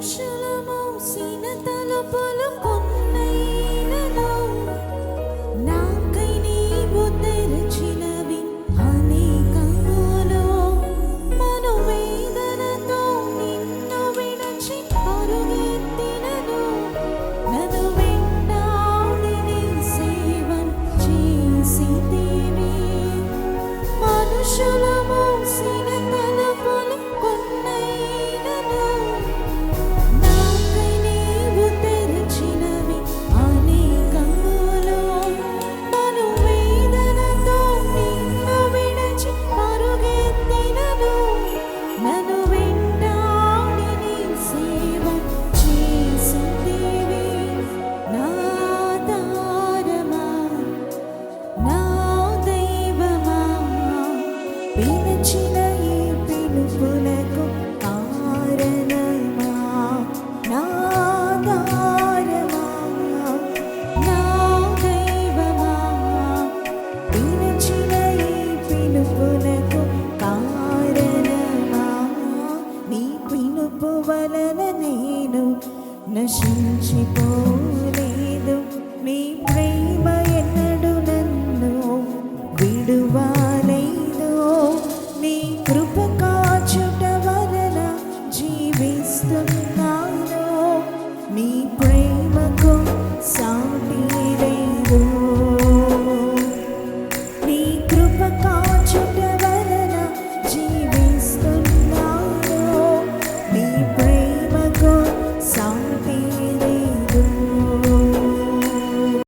మనుషుల మోసిన తలుపులు కొన్నైనను నాకై నీవు తెరచినవి అనేకములు. మనోవేదనతో నిన్ను విడిచి పరుగెత్తినను నన్ను వెంటాడి నీ సేవను చేసితివి. మనుషుల మోసిన తలుపులు కొన్నైనను నాకై నీవు తెరచినవి అనేకములు. మనోవేదనతో నిన్ను విడిచి పరుగెత్తినను నన్ను వెంటాడి నీ సేవను చేసితివి. నా ఆధారమా, నా దైవమా, పిలిచిన ఈ పిలుపులకు కారణమా. నా ఆధారమా, నా దైవమా, పిలిచిన ఈ పిలుపులకు కారణమా. నీ పిలుపు వలన నేను నశించిపోలేదు, నీ